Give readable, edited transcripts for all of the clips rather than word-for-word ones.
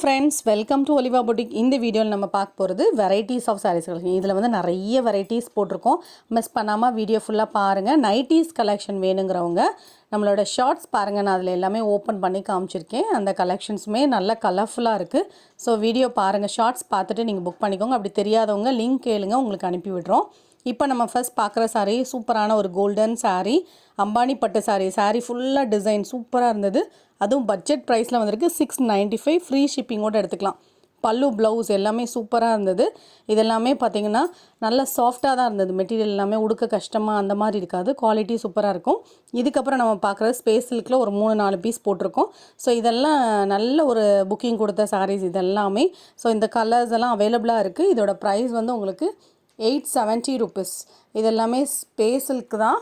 Friends welcome to Oliva boutique. இந்த வீடியோவில் நம்ம பார்க்க போகிறது வெரைட்டிஸ் ஆஃப் சாரீஸ் கலெக்ஷன். இதில் வந்து நிறைய வெரைட்டிஸ் போட்டிருக்கோம். மிஸ் பண்ணாமல் வீடியோ ஃபுல்லாக பாருங்கள். நைட்டிஸ் கலெக்ஷன் வேணுங்கிறவங்க நம்மளோட ஷார்ட்ஸ் பாருங்கள். நான் அதில் எல்லாமே ஓப்பன் பண்ணி காமிச்சிருக்கேன். அந்த கலெக்ஷன்ஸுமே நல்ல கலர்ஃபுல்லாக இருக்குது. ஸோ வீடியோ பாருங்கள், ஷார்ட்ஸ் பார்த்துட்டு நீங்கள் புக் பண்ணிக்கோங்க. அப்படி தெரியாதவங்க லிங்க் கேளுங்க, உங்களுக்கு அனுப்பி விடுறோம். இப்போ நம்ம ஃபர்ஸ்ட் பார்க்குற சாரீ சூப்பரான ஒரு கோல்டன் சாரீ, அம்பானி பட்டு சாரீ ஃபுல்லாக டிசைன் சூப்பராக இருந்தது. அதுவும் பட்ஜெட் ப்ரைஸில் வந்திருக்கு. 695 ஃப்ரீ ஷிப்பிங்கோடு எடுத்துக்கலாம். பல்லு ப்ளவுஸ் எல்லாமே சூப்பராக இருந்தது. இதெல்லாமே பார்த்திங்கன்னா நல்ல சாஃப்டாக தான் இருந்தது. மெட்டீரியல் எல்லாமே உடுக்க கஷ்டமாக அந்த மாதிரி இருக்காது. குவாலிட்டி சூப்பராக இருக்கும். இதுக்கப்புறம் நம்ம பார்க்குற ஸ்பேஸ் சில்கில் ஒரு 3-4 பீஸ் போட்டிருக்கோம். ஸோ இதெல்லாம் நல்ல ஒரு புக்கிங் கொடுத்த சாரீஸ் இதெல்லாமே. ஸோ இந்த கலர்ஸ் எல்லாம் அவைலபிளாக இருக்குது. இதோட ப்ரைஸ் வந்து உங்களுக்கு 870 ருபீஸ். இதெல்லாமே ஸ்பேஸ் சில்க் தான்.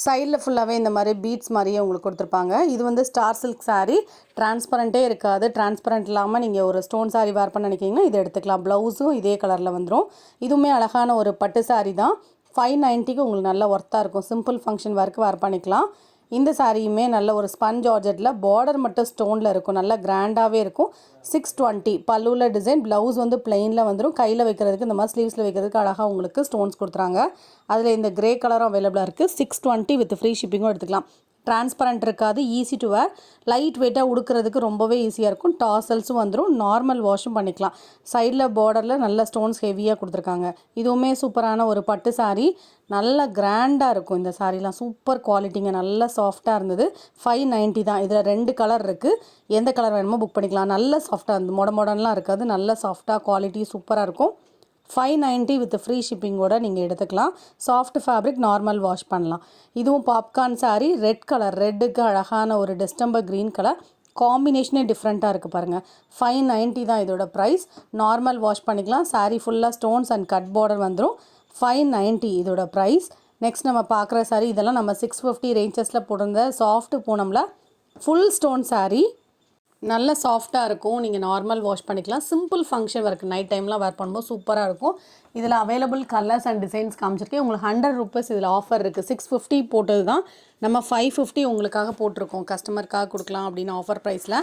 சைடில் ஃபுல்லாகவே இந்த மாதிரி பீட்ஸ் மாதிரியே உங்களுக்கு கொடுத்துருப்பாங்க. இது வந்து ஸ்டார் சில்க் சாரீ, டிரான்ஸ்பரண்ட்டே இருக்காது. டிரான்ஸ்பரண்ட் இல்லாமல் நீங்கள் ஒரு ஸ்டோன் சாரீ வேர் பண்ண நினைக்கிங்கன்னா இதை எடுத்துக்கலாம். ப்ளவுஸும் இதே கலரில் வந்துடும். இதுவுமே அழகான ஒரு பட்டு சாரீ தான். 590க்கு உங்களுக்கு நல்ல ஒர்த்தாக இருக்கும். சிம்பிள் ஃபங்க்ஷன் வேர்க்கு வேர் பண்ணிக்கலாம். இந்த சாரியுமே நல்ல ஒரு ஸ்பஞ்ச் ஜார்ஜெட்டில் பார்டர் மட்டும் ஸ்டோனில் இருக்கும். நல்லா கிராண்டாகவே இருக்கும். 620 பல்லுவில் டிசைன். ப்ளவுஸ் வந்து பிளெயினில் வந்துடும். கையில் வைக்கிறதுக்கு இந்த மாதிரி ஸ்லீவ்ஸில் வைக்கிறதுக்கு அழகாக உங்களுக்கு ஸ்டோன்ஸ் கொடுத்துறாங்க. அதில் இந்த கிரே கலரும் அவைலபிளாக இருக்குது. 620 வித் ஃப்ரீ ஷிப்பிங்கும் எடுத்துக்கலாம். டிரான்ஸ்பரண்ட் இருக்காது. Easy to where. லைட் வெயிட்டாக உடுக்கிறதுக்கு ரொம்பவே ஈஸியாக இருக்கும். டாசல்ஸும் வந்துடும். நார்மல் வாஷும் பண்ணிக்கலாம். சைடில் பார்டரில் நல்ல ஸ்டோன்ஸ் ஹெவியாக கொடுத்துருக்காங்க. இதுவுமே சூப்பரான ஒரு பட்டு சாரீ. நல்ல கிராண்டாக இருக்கும். இந்த சாரீலாம் சூப்பர் குவாலிட்டிங்க. நல்லா சாஃப்டாக இருந்தது. 590 தான். இதில் 2 கலர் இருக்குது. எந்த கலர் வேணுமோ புக் பண்ணிக்கலாம். நல்ல சாஃப்டாக இருந்தது. மொடலாம் இருக்காது. நல்ல சாஃப்டாக குவாலிட்டி சூப்பராக இருக்கும். 590 வித் ஃப்ரீ ஷிப்பிங்கோட நீங்கள் எடுத்துக்கலாம். சாஃப்ட் ஃபேப்ரிக், நார்மல் வாஷ் பண்ணலாம். இதுவும் பாப்கார்ன் சாரீ. ரெட் கலர், ரெட்டுக்கு அழகான ஒரு டிஸ்டம்பர் க்ரீன் கலர் காம்பினேஷனே டிஃப்ரெண்ட்டாக இருக்குது பாருங்கள். 590 தான் இதோட ப்ரைஸ். நார்மல் வாஷ் பண்ணிக்கலாம். சாரீ ஃபுல்லாக ஸ்டோன்ஸ் அண்ட் கட் பார்டர் வந்துடும். 590 இதோட ப்ரைஸ். நெக்ஸ்ட் நம்ம பார்க்குற சாரீ இதெல்லாம் நம்ம 650 ரேஞ்சஸில் போட்டிருந்த சாஃப்ட் பூனமில் ஃபுல் ஸ்டோன் சாரீ. நல்ல சாஃப்டாக இருக்கும். நீங்கள் நார்மல் வாஷ் பண்ணிக்கலாம். சிம்பிள் ஃபங்க்ஷன் இருக்குது. நைட் டைம்லாம் வேர் பண்ணும்போது சூப்பராக இருக்கும். இதில் அவைலபிள் கலர்ஸ் அண்ட் டிசைன்ஸ் காமிச்சிருக்கேன். உங்களுக்கு 100 ருபீஸ் இதில் ஆஃபர் இருக்குது. 650 போட்டது தான் நம்ம 550 உங்களுக்காக போட்டிருக்கோம். கஸ்டமருக்காக கொடுக்கலாம் அப்படின்னு ஆஃபர் ப்ரைஸில்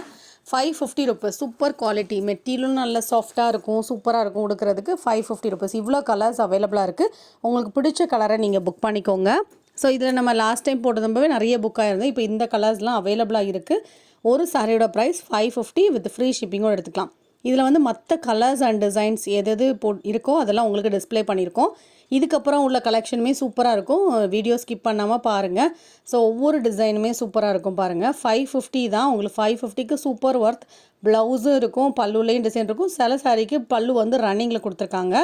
550 ருபீஸ். Super quality. மெட்டீரியலும் நல்ல சாஃப்டாக இருக்கும். சூப்பராக இருக்கும் உடுக்கிறதுக்கு. 550 ருபீஸ். இவ்வளோ கலர்ஸ் அவைலபிளாக இருக்குது. உங்களுக்கு பிடிச்ச கலரை நீங்கள் புக் பண்ணிக்கோங்க. ஸோ இதில் நம்ம லாஸ்ட் டைம் போட்டதும்பவே நிறைய புக் ஆகிருந்தது. இப்போ இந்த கலர்ஸ்லாம் அவைலபிளாக இருக்குது. ஒரு சாரியோட ப்ரைஸ் 550 வித் ஃப்ரீ ஷிப்பிங்கோடு எடுத்துக்கலாம். இதில் வந்து மற்ற கலர்ஸ் அண்ட் டிசைன்ஸ் எது இருக்கோ அதெல்லாம் உங்களுக்கு டிஸ்பிளே பண்ணியிருக்கோம். இதுக்கப்புறம் உள்ள கலெக்ஷனுமே சூப்பராக இருக்கும். வீடியோ ஸ்கிப் பண்ணாமல் பாருங்கள். ஸோ ஒவ்வொரு டிசைனுமே சூப்பராக இருக்கும் பாருங்கள். 550 தான். உங்களுக்கு 550க்கு சூப்பர் ஒர்த். ப்ளவுஸும் இருக்கும். பல்லுலேயும் டிசைன் இருக்கும். சில சாரீக்கு பல்லு வந்து ரன்னிங்கில் கொடுத்துருக்காங்க.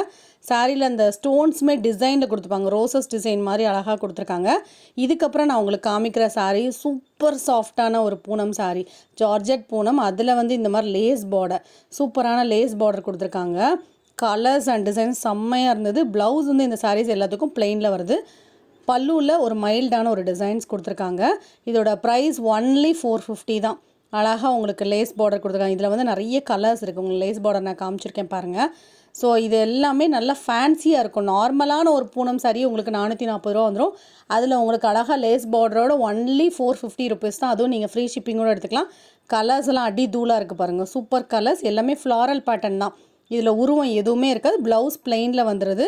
சாரியில் அந்த ஸ்டோன்ஸுமே டிசைனில் கொடுத்துருப்பாங்க. ரோசஸ் டிசைன் மாதிரி அழகாக கொடுத்துருக்காங்க. இதுக்கப்புறம் நான் உங்களுக்கு காமிக்கிற சாரீ சூப்பர் சாஃப்டான ஒரு பூனம் சாரீ. ஜார்ஜெட் பூனம். அதில் வந்து இந்த மாதிரி லேஸ் பார்டர், சூப்பரான லேஸ் பார்டர் கொடுத்துருக்காங்க. கலர்ஸ் அண்ட் டிசைன்ஸ் செம்மையாக இருந்தது. ப்ளவுஸ் வந்து இந்த சாரீஸ் எல்லாத்துக்கும் பிளெயினில் வருது. பல்லுவில் ஒரு மைல்டான ஒரு டிசைன்ஸ் கொடுத்துருக்காங்க. இதோட ப்ரைஸ் ஒன்லி 450 தான். அழகாக உங்களுக்கு லேஸ் பார்டர் கொடுத்துருக்காங்க. இதில் வந்து நிறைய கலர்ஸ் இருக்குது. உங்களுக்கு லேஸ் பார்டர் நான் காமிச்சிருக்கேன் பாருங்கள். ஸோ இது எல்லாமே நல்லா ஃபேன்சியாக இருக்கும். நார்மலான ஒரு பூனம் சாரி உங்களுக்கு 440 ரூபா வந்துடும். அதில் உங்களுக்கு அழகாக லேஸ் பார்டரோட ஒன்லி 450 ருபீஸ் தான். அதுவும் நீங்கள் ஃப்ரீ ஷிப்பிங்கோடு எடுத்துக்கலாம். கலர்ஸ் எல்லாம் அடி தூளாக இருக்குது பாருங்கள். Super colours. எல்லாமே ஃப்ளாரல் பேட்டர்ன் தான். இதில் உருவம் எதுவுமே இருக்காது. ப்ளவுஸ் பிளெயினில் வந்துடுது.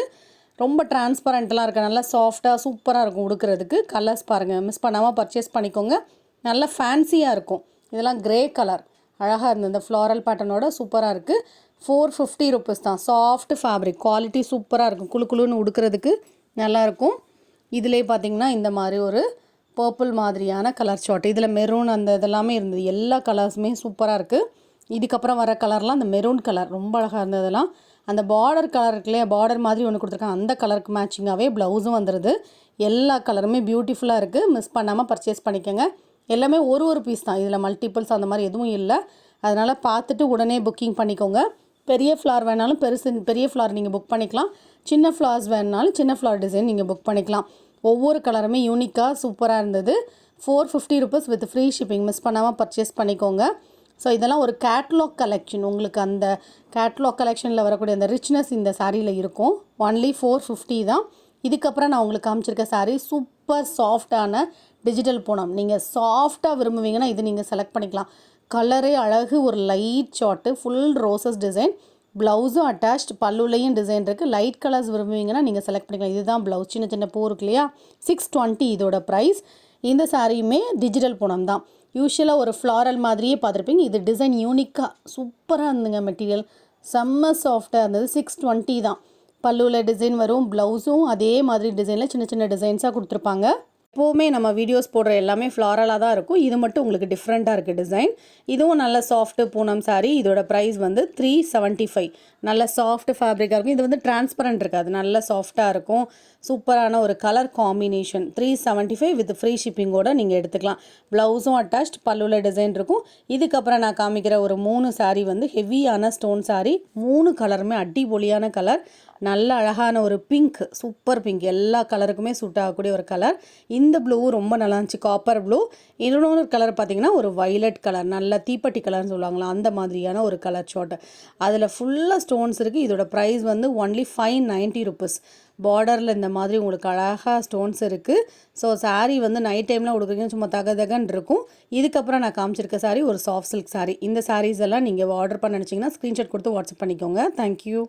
ரொம்ப டிரான்ஸ்பரண்ட்லாம் இருக்குது. நல்லா சாஃப்டாக சூப்பராக இருக்கும் உடுக்கிறதுக்கு. கலர்ஸ் பாருங்கள். மிஸ் பண்ணாமல் பர்ச்சேஸ் பண்ணிக்கோங்க. நல்லா ஃபேன்சியாக இருக்கும். இதெல்லாம் கிரே கலர் அழகாக இருந்தது. இந்த ஃப்ளாரல் பேட்டர்னோட சூப்பராக இருக்குது. 450 ருபீஸ் தான். Soft fabric. குவாலிட்டி சூப்பராக இருக்கும். குழுன்னு உடுக்கிறதுக்கு நல்லாயிருக்கும். இதிலே பார்த்திங்கன்னா இந்த மாதிரி ஒரு பர்பிள் மாதிரியான கலர் ஷார்ட். இதில் மெரூன் அந்த இதெல்லாமே இருந்தது. எல்லா கலர்ஸுமே சூப்பராக இருக்குது. இதுக்கப்புறம் வர கலர்லாம் அந்த மெரூன் கலர் ரொம்ப அழகாக இருந்ததெல்லாம். அந்த பார்டர் கலர் இருக்குல்லையே, பார்டர் மாதிரி ஒன்று கொடுத்துருக்காங்க. அந்த கலருக்கு மேட்சிங்காகவே ப்ளவுஸும் வந்துடுது. எல்லா கலருமே பியூட்டிஃபுல்லாக இருக்குது. மிஸ் பண்ணாமல் பர்ச்சேஸ் பண்ணிக்கோங்க. எல்லாமே ஒரு பீஸ் தான். இதில் மல்டிபிள்ஸ் அந்த மாதிரி எதுவும் இல்லை. அதனால் பார்த்துட்டு உடனே புக்கிங் பண்ணிக்கோங்க. பெரிய ஃப்ளார் வேணாலும் பெரிய ஃப்ளார் நீங்கள் புக் பண்ணிக்கலாம். சின்ன ஃப்ளார்ஸ் வேணுனாலும் சின்ன ஃப்ளார் டிசைன் நீங்கள் புக் பண்ணிக்கலாம். ஒவ்வொரு கலருமே யூனிக்காக சூப்பராக இருந்தது. 450 rupees with free shipping. Miss பண்ணாமல் பர்ச்சேஸ் பண்ணிக்கோங்க. ஸோ இதெல்லாம் ஒரு கேட்லாக் கலெக்ஷன். உங்களுக்கு அந்த கேட்லாக் கலெக்ஷனில் வரக்கூடிய அந்த ரிச்னஸ் இந்த சாரியில் இருக்கும். ஒன்லி 450 தான். இதுக்கப்புறம் நான் உங்களுக்கு காமிச்சிருக்க சாரீ சூப்பர் சாஃப்டான டிஜிட்டல் பூனம். நீங்கள் சாஃப்டாக விரும்புவீங்கன்னா இது நீங்கள் செலக்ட் பண்ணிக்கலாம். கலரே அழகு, ஒரு light short, full roses design. ப்ளவுஸும் அட்டாச்ட், பல்லுலையும் டிசைன் இருக்குது. லைட் கலர்ஸ் விரும்புவீங்கன்னா நீங்கள் செலக்ட் பண்ணிக்கலாம். இதுதான் ப்ளவுஸ், சின்ன சின்ன பூ இருக்கு இல்லையா. 620 இதோட ப்ரைஸ். இந்த சாரியுமே டிஜிட்டல் பூனம் தான். யூஸ்வலாக ஒரு ஃப்ளாரல் மாதிரியே பார்த்துருப்பீங்க. இது டிசைன் யூனிக்காக சூப்பராக இருந்துங்க. மெட்டீரியல் செம்ம சாஃப்டாக இருந்தது. 620 தான். பல்லுவில் டிசைன் வரும், ப்ளவுஸும் அதே மாதிரி டிசைனில் சின்ன சின்ன டிசைன்ஸாக கொடுத்துருப்பாங்க. எப்போவுமே நம்ம வீடியோஸ் போடுற எல்லாமே ஃப்ளாரலாக தான் இருக்கும். இது மட்டும் உங்களுக்கு டிஃப்ரெண்ட்டாக இருக்குது டிசைன். இதுவும் நல்ல சாஃப்ட்டு பூனம் சாரீ. இதோட ப்ரைஸ் வந்து 375. நல்ல சாஃப்ட் ஃபேப்ரிக்காக இருக்கும். இது வந்து டிரான்ஸ்பரண்ட் இருக்காது, நல்ல சாஃப்டாக இருக்கும். சூப்பரான ஒரு கலர் காம்பினேஷன். 375 வித் ஃப்ரீ ஷிப்பிங்கோடு நீங்கள் எடுத்துக்கலாம். ப்ளவுஸும் அட்டாச்ட், பல்லுவில் டிசைன் இருக்கும். இதுக்கப்புறம் நான் காமிக்கிற ஒரு 3 சாரீ வந்து ஹெவியான ஸ்டோன் சாரீ. 3 கலருமே அடிபொலியான கலர். நல்ல அழகான ஒரு பிங்க், சூப்பர் பிங்க், எல்லா கலருக்குமே சூட் ஆகக்கூடிய ஒரு கலர். இந்த ப்ளூவும் ரொம்ப நல்லா இருந்துச்சு, காப்பர் ப்ளூ. இன்னொரு கலர் பார்த்தீங்கன்னா ஒரு வைலட் கலர், நல்ல தீப்பெட்டி கலர்னு சொல்லுவாங்களா அந்த மாதிரியான ஒரு கலர் ஷார்ட். அதில் ஃபுல்லாக ஸ்டோன்ஸ் இருக்குது. இதோட ப்ரைஸ் வந்து ஒன்லி 590 ருபீஸ். பார்டரில் இந்த மாதிரி உங்களுக்கு அழகாக ஸ்டோன்ஸ் இருக்குது. ஸோ சாரீ வந்து நைட் டைமில் கொடுக்குறீங்க, சும்மா தகன்னு இருக்கும். இதுக்கப்புறம் நான் காமிச்சிருக்க சாரீ ஒரு சாஃப்ட் சில்க் சாரீ. இந்த சாரீஸ் எல்லாம் நீங்கள் ஆர்டர் பண்ண நினச்சிங்கன்னா ஸ்க்ரீன்ஷாட் கொடுத்து வாட்ஸ்அப் பண்ணிக்கோங்க. தேங்க்யூ.